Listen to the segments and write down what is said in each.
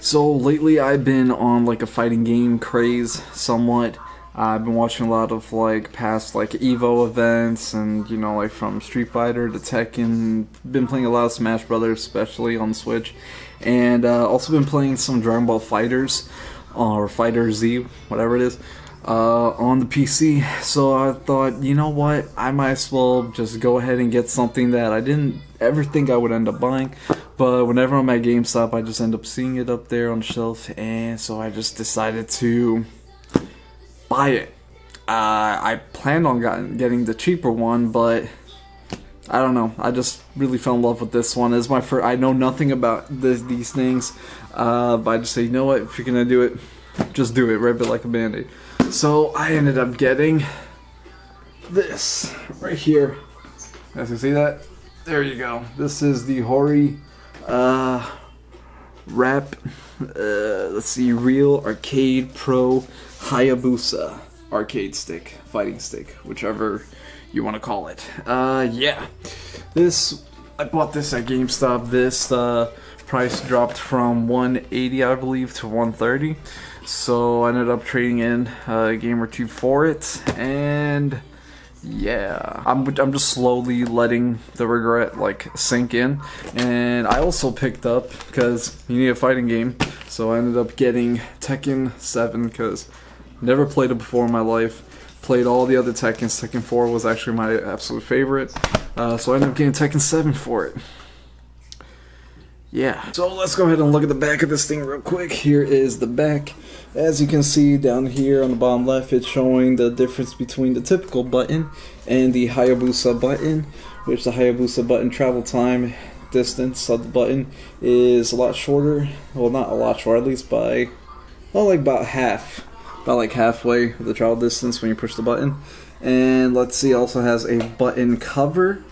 So lately I've been on like a fighting game craze somewhat. I've been watching a lot of like past like Evo events and like from Street Fighter to Tekken. Been playing a lot of Smash Brothers, especially on Switch, and also been playing some Dragon Ball Fighters or Fighter Z, whatever it is, on the PC. So I thought, you know what, I might as well just go ahead and get something that I didn't ever think I would end up buying. But whenever I'm at GameStop, I just end up seeing it up there on the shelf, and so I just decided to buy it. I planned on getting the cheaper one, but I don't know. I just really fell in love with this one. It's my first. I know nothing about these things, but I just say, you know what? If you're gonna do it, just do it. Rip it like a band-aid. So I ended up getting this right here. You guys can see that? There you go. This is the HORI RAP. Let's see, Real Arcade Pro Hayabusa arcade stick, fighting stick, whichever you want to call it. Yeah, I bought this at GameStop. This price dropped from $180, I believe, to $130. So I ended up trading in a game or two for it, and yeah, I'm just slowly letting the regret like sink in. And I also picked up, because you need a fighting game, so I ended up getting Tekken 7 because never played it before in my life. Played all the other Tekkens. Tekken 4 was actually my absolute favorite, so I ended up getting Tekken 7 for it. Yeah, so let's go ahead and look at the back of this thing real quick. Here is the back. As you can see down here on the bottom left, it's showing the difference between the typical button and the Hayabusa button, which the Hayabusa button travel time distance of the button is a lot shorter. Well, not a lot shorter, at least by, well, like about like halfway of the travel distance when you push the button. And let's see, it also has a button cover.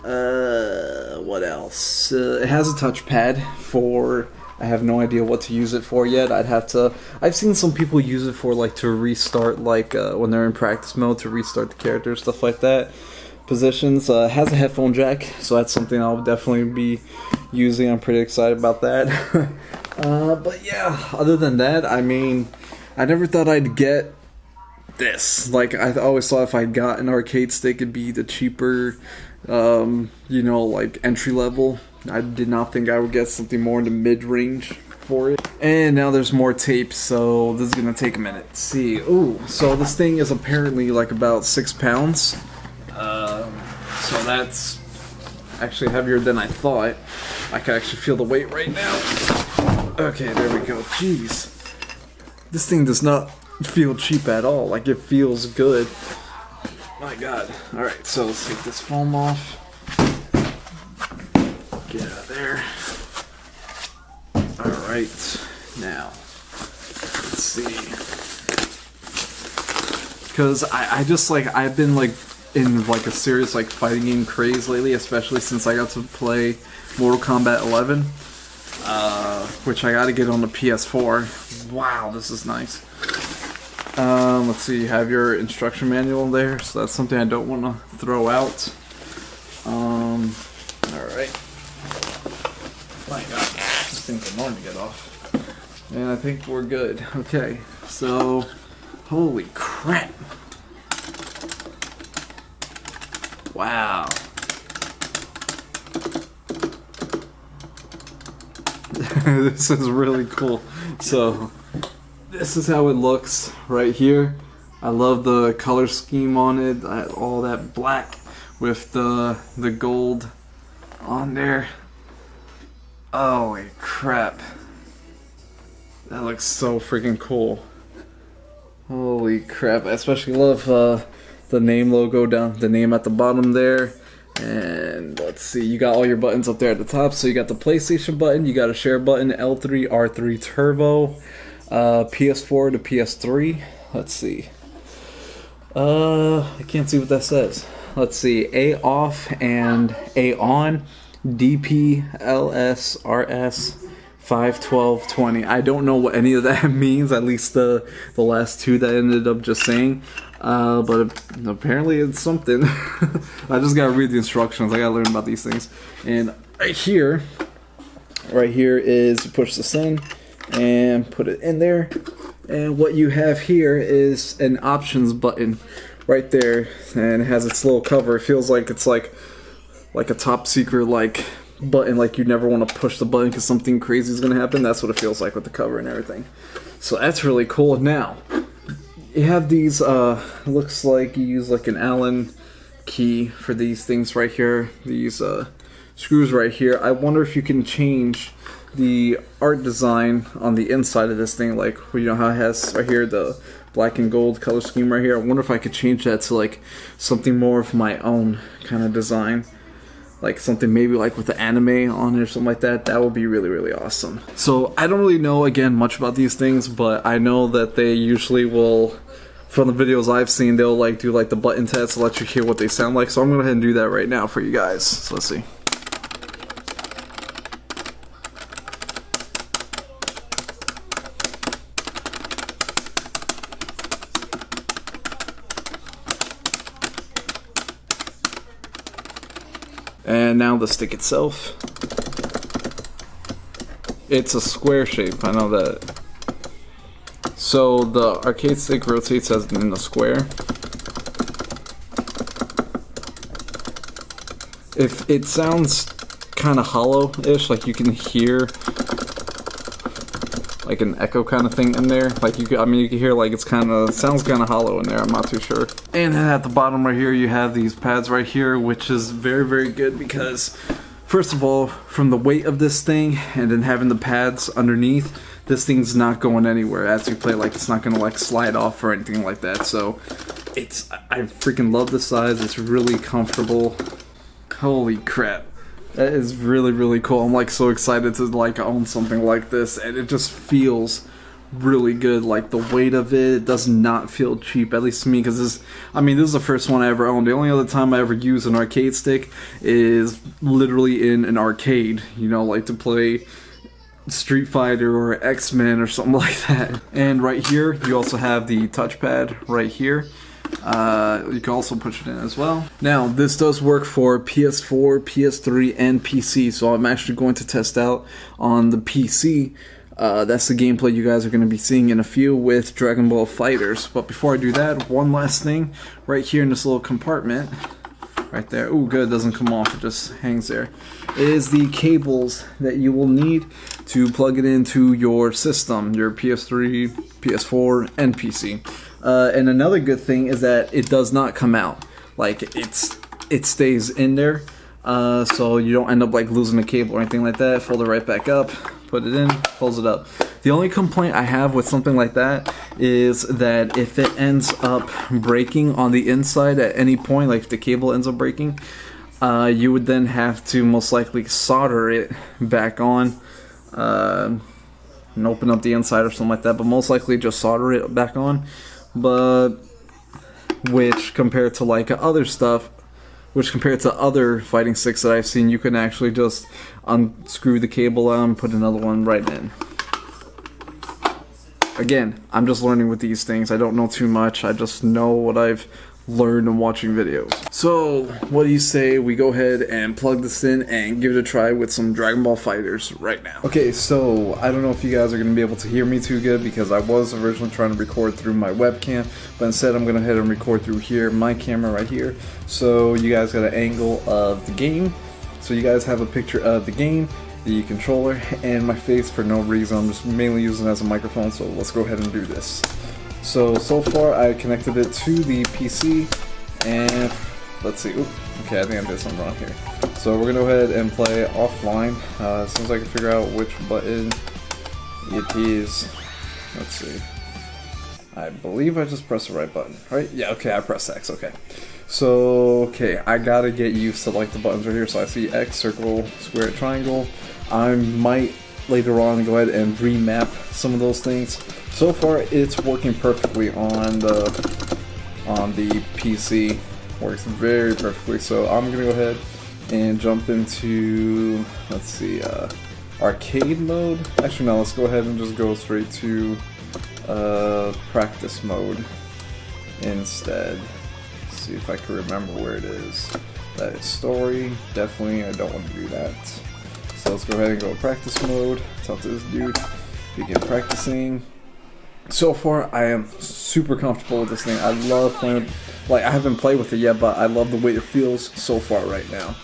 What else? It has a touchpad for, I have no idea what to use it for yet. I've seen some people use it for like to restart, like when they're in practice mode, to restart the character, stuff like that. Positions. It has a headphone jack, so that's something I'll definitely be using. I'm pretty excited about that. But yeah, other than that, I mean, I never thought I'd get this. Like, I always thought if I got an arcade stick, it'd be the cheaper, like entry level. I did not think I would get something more in the mid-range for it. And now there's more tape, so this is gonna take a minute. Let's see. Ooh, so this thing is apparently like about 6 pounds. So that's actually heavier than I thought. I can actually feel the weight right now. Okay, there we go. Jeez. This thing does not feel cheap at all. Like, it feels good. My god. Alright, so let's take this foam off. Get out of there. Alright, now, let's see. Because I just, like, I've been, like, in, like, a serious, like, fighting game craze lately, especially since I got to play Mortal Kombat 11, which I gotta get on the PS4. Wow, this is nice. Let's see, you have your instruction manual there, so that's something I don't want to throw out. Alright. My god, this thing's annoying to get off. And I think we're good. Okay, so, holy crap. Wow. This is really cool. So, this is how it looks right here. I love the color scheme on it, all that black with the gold on there. Holy crap. That looks so freaking cool. Holy crap. I especially love the name logo down, the name at the bottom there. And let's see, you got all your buttons up there at the top. So you got the PlayStation button, you got a share button, L3, R3 turbo, PS4 to PS3. Let's see. I can't see what that says. Let's see, A off and A on, DP, LS, RS, 5, 12, 20. I don't know what any of that means, at least the last two that I ended up just saying. But apparently it's something. I just gotta read the instructions. I gotta learn about these things. And right here is you push this in, and put it in there. And what you have here is an options button right there, and it has its little cover. It feels like it's like a top secret like button, like you never want to push the button because something crazy is going to happen. That's what it feels like with the cover and everything. So that's really cool. Now you have these looks like you use like an Allen key for these things right here, these screws right here. I wonder if you can change the art design on the inside of this thing, like, you know how it has right here the black and gold color scheme right here. I wonder if I could change that to like something more of my own kind of design, like something maybe like with the anime on it or something like that. That would be really, really awesome. So I don't really know, again, much about these things, but I know that they usually will, from the videos I've seen, they'll like do like the button test to let you hear what they sound like. So I'm gonna go ahead and do that right now for you guys. So let's see. And now the stick itself. It's a square shape, I know that. So the arcade stick rotates as in a square. If it sounds kind of hollow-ish, like you can hear like an echo kind of thing in there. Like you can hear like it's sounds kind of hollow in there. I'm not too sure. And then at the bottom right here, you have these pads right here, which is very, very good because, first of all, from the weight of this thing and then having the pads underneath, this thing's not going anywhere as you play. Like, it's not gonna like slide off or anything like that. So I freaking love the size. It's really comfortable. Holy crap. That is really, really cool. I'm like so excited to like own something like this, and it just feels really good. Like the weight of it does not feel cheap, at least to me, because this is the first one I ever owned. The only other time I ever used an arcade stick is literally in an arcade, you know, like to play Street Fighter or X-Men or something like that. And right here you also have the touchpad right here. You can also push it in as well. Now this does work for PS4, PS3, and PC, so I'm actually going to test out on the PC. That's the gameplay you guys are going to be seeing in a few with Dragon Ball FighterZ. But before I do that, one last thing. Right here in this little compartment, right there, ooh good, it doesn't come off, it just hangs there, is the cables that you will need to plug it into your system, your PS3, PS4, and PC. And another good thing is that it does not come out. Like, it stays in there, so you don't end up like losing a cable or anything like that. Fold it right back up, put it in, close it up. The only complaint I have with something like that is that if it ends up breaking on the inside at any point, like if the cable ends up breaking, you would then have to most likely solder it back on, and open up the inside or something like that, but most likely just solder it back on. But which compared to like other stuff, which compared to other fighting sticks that I've seen, you can actually just unscrew the cable out and put another one right in. Again, I'm just learning with these things. I don't know too much. I just know what I've learned in watching videos. So, what do you say we go ahead and plug this in and give it a try with some Dragon Ball FighterZ right now? Okay, so I don't know if you guys are going to be able to hear me too good because I was originally trying to record through my webcam, but instead I'm going to head and record through here, my camera right here. So you guys got an angle of the game. So you guys have a picture of the game, the controller, and my face for no reason. I'm just mainly using it as a microphone, so let's go ahead and do this. So far I connected it to the PC, and let's see. Oop, okay, I think I did something wrong here. So we're gonna go ahead and play offline. As soon as I can figure out which button it is. Let's see. I believe I just pressed the right button, right? Yeah, okay, I pressed X, okay. So, okay, I gotta get used to like the buttons right here. So I see X, circle, square, triangle. I might later on go ahead and remap some of those things. So far it's working perfectly on the PC. Works very perfectly. So I'm gonna go ahead and jump into, let's see, arcade mode. Actually no, let's go ahead and just go straight to practice mode instead. Let's see if I can remember where it is. That is story. Definitely I don't want to do that. So let's go ahead and go practice mode. Talk to this dude. begin practicing. So far, I am super comfortable with this thing. I love playing with, like, I haven't played with it yet, but I love the way it feels so far right now.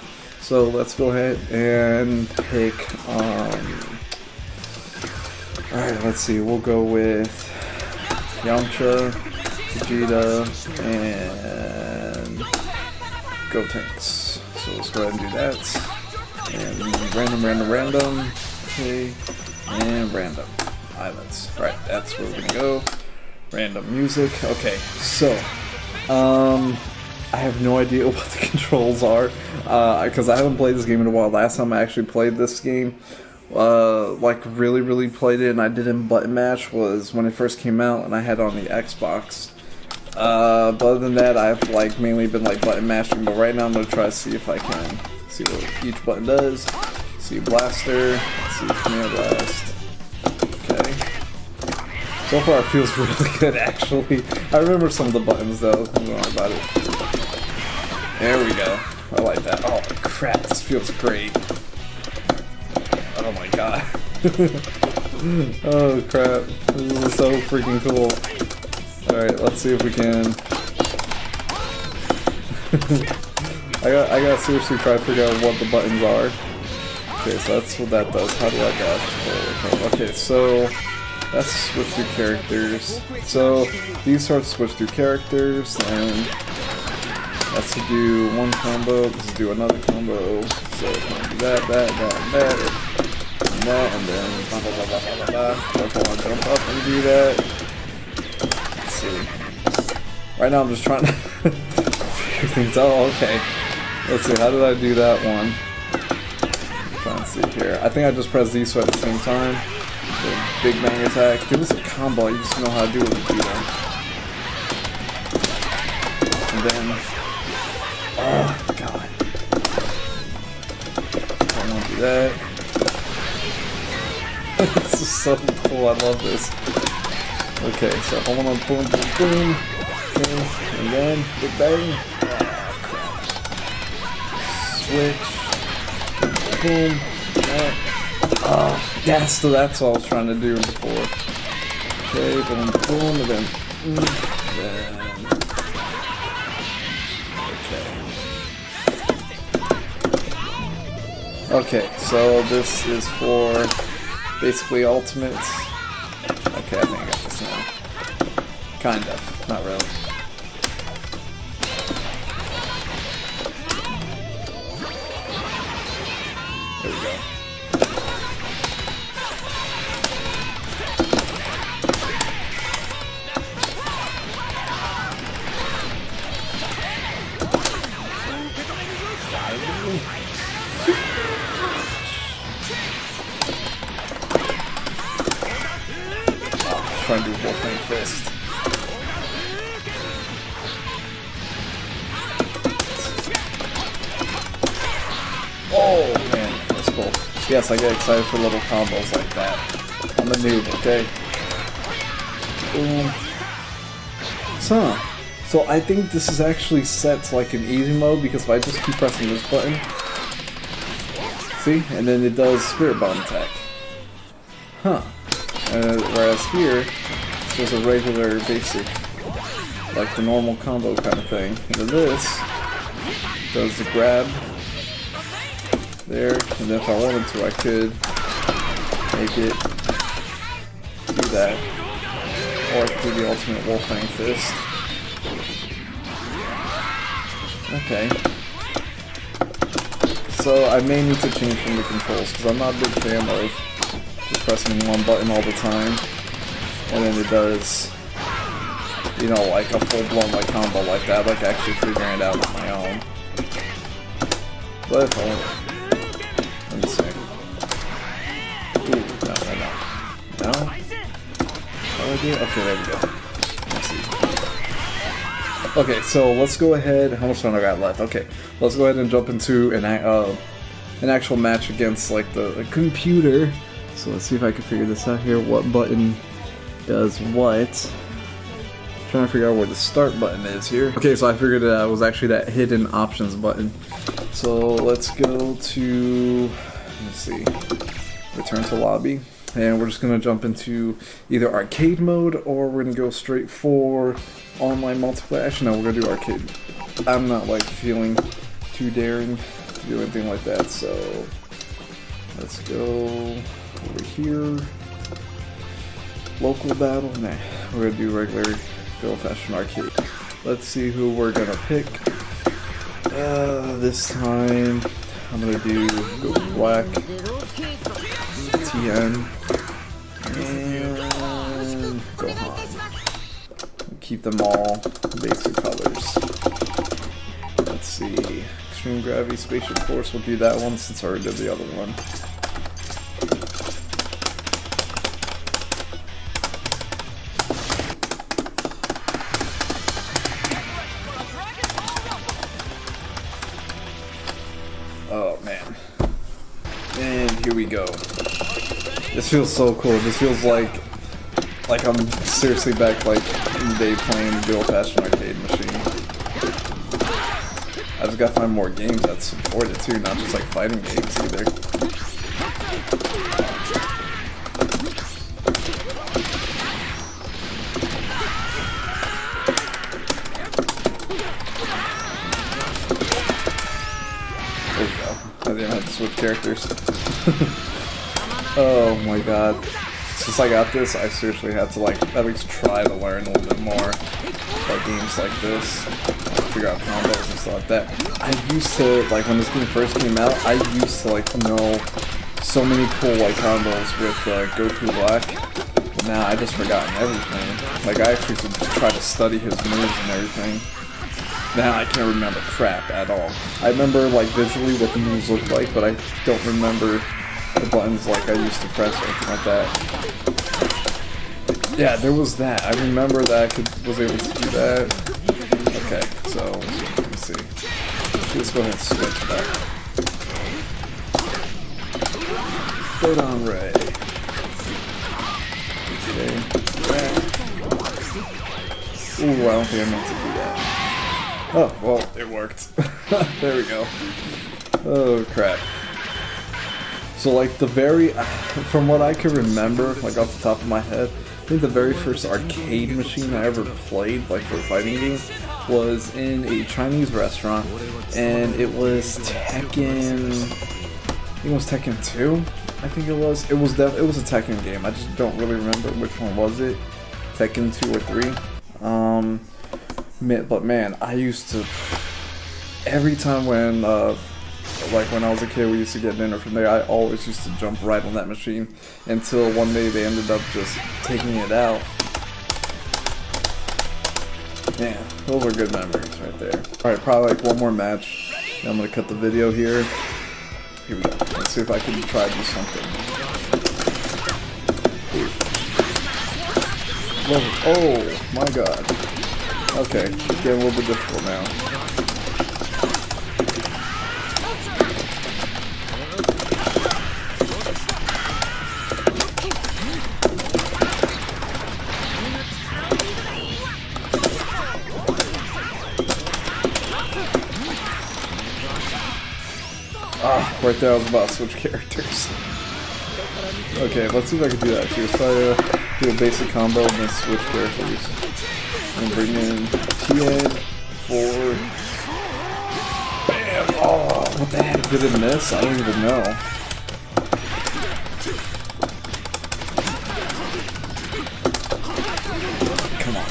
So let's go ahead and pick, alright, let's see, we'll go with Yamcha, Vegeta, and Gotenks. So let's go ahead and do that. And random, okay, and random. Islands. Right, that's where we're gonna go. Random music. Okay, so I have no idea what the controls are because I haven't played this game in a while. Last time I actually played this game, like really played it, and I didn't button mash, was when it first came out, and I had it on the Xbox. But other than that, I've like mainly been like button mashing. But right now, I'm gonna try to see if I can see what each button does. See blaster. Let's see command blast. So far it feels really good actually. I remember some of the buttons though, don't worry about it. There we go. I like that. Oh crap, this feels great. Oh my god. Oh crap. This is so freaking cool. Alright, let's see if we can. I gotta seriously try to figure out what the buttons are. Okay, so that's what that does. How do I dash? Okay, so that's to switch through characters. So these start to switch through characters, and that's to do one combo. This is to do another combo. So if I do that, and then blah blah blah blah blah blah. If I want to jump up and do that. Let's see. Right now I'm just trying to figure things out. Oh, okay. Let's see. How did I do that one? Trying to see here. I think I just pressed these two at the same time. The Big Bang attack. Dude, it's a combo. You just know how to do it with Vegeta. And then, oh god, I want to do that. This is so cool. I love this. Okay, so I want to boom, okay, and then Big Bang. Switch. Boom. Oh, yes, so that's what I was trying to do before. Okay, boom, boom, and then, okay. Okay, so this is for basically ultimates. Okay, I think I got this now. Kind of, not really. There we go. Trying to do Wolfang Fist. Oh man, that's cool. Yes, I get excited for little combos like that. I'm a noob, okay? Boom. So I think this is actually set to like an easy mode because if I just keep pressing this button, see, and then it does Spirit Bomb attack. Huh. Whereas here, it's just a regular, basic, like the normal combo kind of thing. And then this does the grab there, and then if I wanted to, I could make it do that, or I could do the ultimate Wolfang Fist. Okay. So I may need to change from the controls because I'm not a big fan of just pressing one button all the time, and then it does, you know, like a full-blown like combo like that, like actually figuring it out on my own. But if I want, let me see. Ooh, no. How do I do it? Okay, there we go. Let's see. Okay, so let's go ahead. How much time I got left? Okay, let's go ahead and jump into an actual match against like the computer. So let's see if I can figure this out here. What button does what? I'm trying to figure out where the start button is here. Okay, so I figured it was actually that hidden options button. So let's go to, let's see, return to lobby. and we're just gonna jump into either arcade mode or we're gonna go straight for online multiplayer. Actually, no, we're gonna do arcade. I'm not like feeling too daring to do anything like that, so let's go over here. Local battle? Nah, we're gonna do regular, good old-fashioned arcade. Let's see who we're gonna pick. This time I'm gonna do go black, TN, and Gohan. Keep them all basic colors. Let's see, Extreme Gravity, Spaceship Force, we'll do that one since I already did the other one. Oh man. And here we go. This feels so cool. This feels like I'm seriously back like in the day playing the old-fashioned arcade machine. I just gotta find more games that support it too, not just like fighting games either. There we go. I didn't have to switch characters. Oh my god. Since I got this, I seriously had to like at least try to learn a little bit more about games like this. Figure out combos and stuff like that. I used to, like when this game first came out, I used to like know so many cool like combos with Goku Black. But now I just forgotten everything. Like I actually used to try to study his moves and everything. Now I can't remember crap at all. I remember like visually what the moves look like, but I don't remember the buttons like I used to press or anything like that. Yeah, there was that. I remember that I was able to do that. Okay, so let me see. Let's go ahead and switch back. Photon Ray. Okay. Ooh, I don't think I meant to do that. Oh, well, it worked. There we go. Oh, crap. So, like, from what I can remember, like, off the top of my head, I think the very first arcade machine I ever played, like, for a fighting game, was in a Chinese restaurant, and it was Tekken, I think it was Tekken 2, I think it was. It was a Tekken game, I just don't really remember which one was it, Tekken 2 or 3. But man, I used to, every time when, like when I was a kid, we used to get dinner from there, I always used to jump right on that machine, until one day they ended up just taking it out. Yeah, those are good memories right there. Alright, probably like one more match, and I'm gonna cut the video here. Here we go, let's see if I can try to do something. Oh my god. Okay, it's getting a little bit difficult now. Ah, right there I was about to switch characters. Okay, let's see if I can do that. Let's try to do a basic combo and then switch characters. And bring in TN for... Bam! Oh, what the heck did it miss? I don't even know. Come on.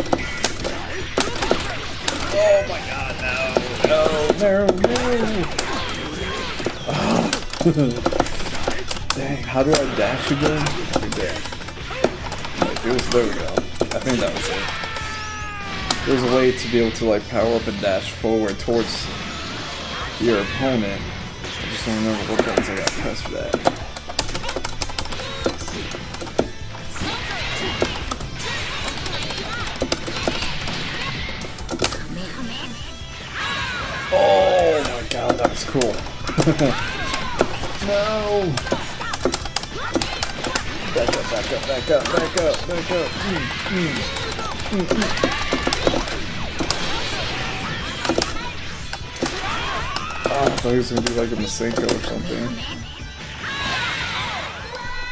Oh my god, no! Oh. Dang, how do I dash again? There we go. I think that was it. There's a way to be able to like power up and dash forward towards your opponent. I just don't remember what buttons I got to press for that. Oh my god, that was cool. No! Back up, back up, back up, back up, back up. Oh, I thought he was gonna do like a Masenko or something.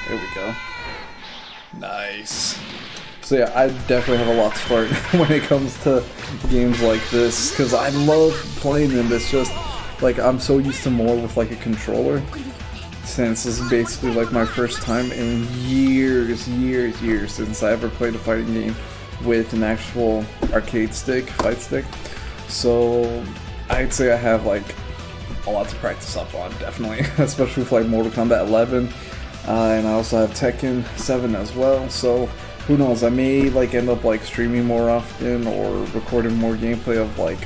There we go. Nice. So yeah, I definitely have a lot to learn when it comes to games like this, because I love playing them. It's just like I'm so used to more with like a controller, since this is basically like my first time in years since I ever played a fighting game with an actual arcade stick, fight stick. So I'd say I have like a lot to practice up on, definitely, especially with like Mortal Kombat 11, and I also have Tekken 7 as well. So who knows, I may like end up like streaming more often or recording more gameplay of like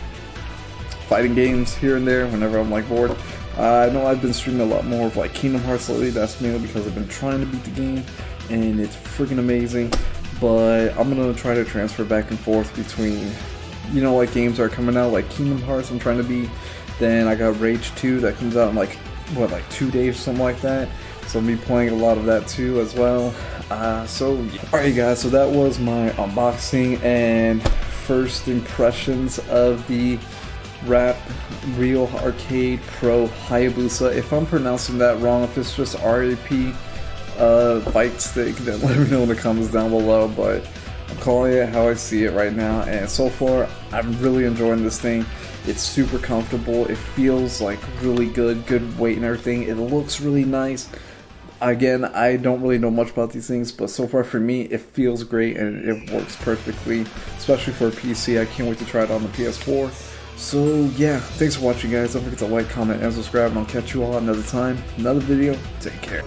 fighting games here and there whenever I'm like bored. I know I've been streaming a lot more of like Kingdom Hearts lately. That's mainly because I've been trying to beat the game and it's freaking amazing. But I'm gonna try to transfer back and forth between, you know, like games that are coming out, like Kingdom Hearts I'm trying to beat. Then I got Rage 2 that comes out in like, what, like 2 days, something like that. So I'll be playing a lot of that too as well. So yeah. Alright guys, so that was my unboxing and first impressions of the Rap Real Arcade Pro Hayabusa. If I'm pronouncing that wrong, if it's just RAP fight stick, then let me know in the comments down below, but I'm calling it how I see it right now, and so far I'm really enjoying this thing. It's super comfortable, it feels like really good weight and everything, it looks really nice. Again, I don't really know much about these things, but so far for me it feels great and it works perfectly, especially for a PC. I can't wait to try it on the PS4. So yeah, thanks for watching guys. Don't forget to like, comment, and subscribe, and I'll catch you all another time, another video. Take care.